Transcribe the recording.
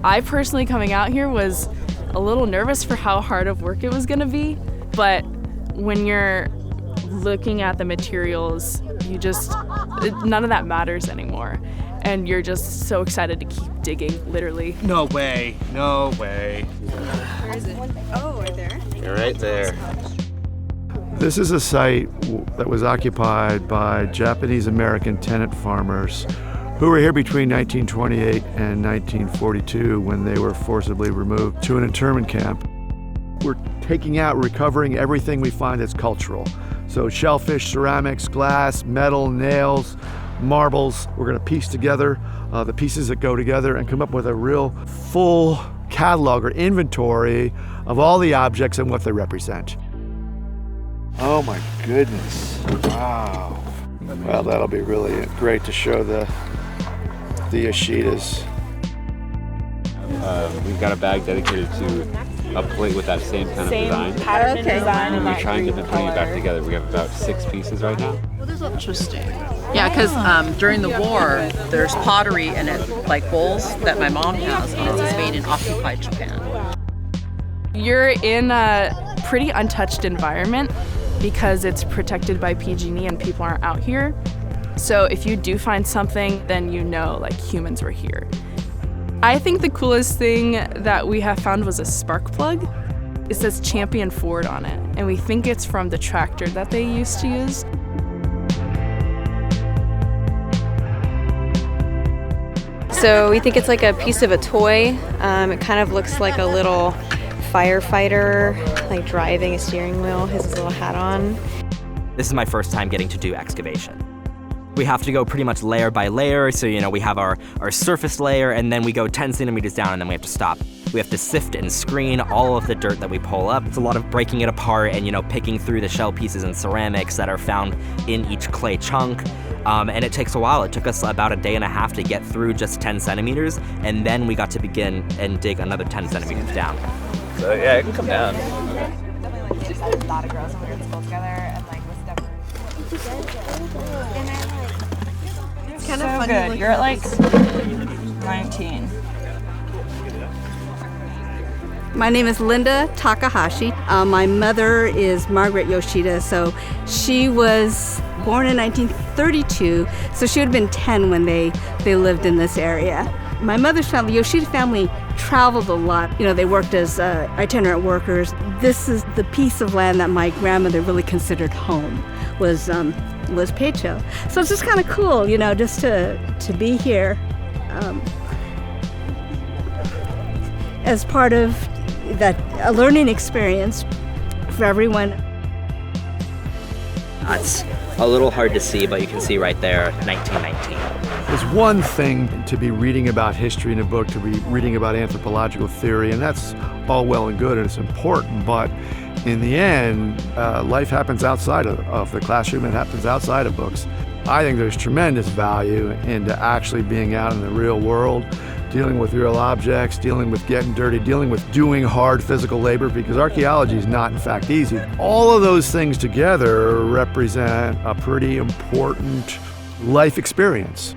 I personally coming out here was a little nervous for how hard of work it was gonna be, but when you're looking at the materials, none of that matters anymore. And you're just so excited to keep digging, literally. No way, no way. Where is it? Oh, right there. You're right there. This is a site that was occupied by Japanese American tenant farmers who were here between 1928 and 1942 when they were forcibly removed to an internment camp. We're taking out, recovering everything we find that's cultural. So shellfish, ceramics, glass, metal, nails, marbles. We're going to piece together the pieces that go together and come up with a real full catalog or inventory of all the objects and what they represent. Oh my goodness, wow. Well, that'll be really great to show the Yoshidas. We've got a bag dedicated to a plate with that same kind of design. Pattern and design. And we're trying to bring it back together. We have about 6 pieces right now. Interesting. Yeah, because during the war, there's pottery in it, like bowls that my mom has, and it's made in occupied Japan. You're in a pretty untouched environment because it's protected by PG&E and people aren't out here. So if you do find something, then you know like humans were here. I think the coolest thing that we have found was a spark plug. It says Champion Ford on it, and we think it's from the tractor that they used to use. So we think it's like a piece of a toy. It kind of looks like a little firefighter, like driving a steering wheel, has his little hat on. This is my first time getting to do excavation. We have to go pretty much layer by layer, so we have our surface layer, and then we go 10 centimeters down, and then we have to stop. We have to sift and screen all of the dirt that we pull up. It's a lot of breaking it apart and picking through the shell pieces and ceramics that are found in each clay chunk. And it takes a while. It took us about a day and a half to get through just 10 centimeters, and then we got to begin and dig another 10 centimeters down. So yeah, it can come down. Definitely just a lot of girls when we were in school together, and like was definitely. It's kind of So funny. good. You're at like 19. My name is Linda Takahashi. My mother is Margaret Yoshida, so she was born in 1932, so she would have been 10 when they lived in this area. My mother's family, Yoshida family, traveled a lot. They worked as itinerant workers. This is the piece of land that my grandmother really considered home, was Pecho. So it's just kind of cool, just to be here as part of a learning experience for everyone. It's a little hard to see, but you can see right there, 1919. It's one thing to be reading about history in a book, to be reading about anthropological theory, and that's all well and good and it's important, but in the end, life happens outside of the classroom, it happens outside of books. I think there's tremendous value into actually being out in the real world, dealing with real objects, dealing with getting dirty, dealing with doing hard physical labor, because archaeology is not in fact easy. All of those things together represent a pretty important life experience.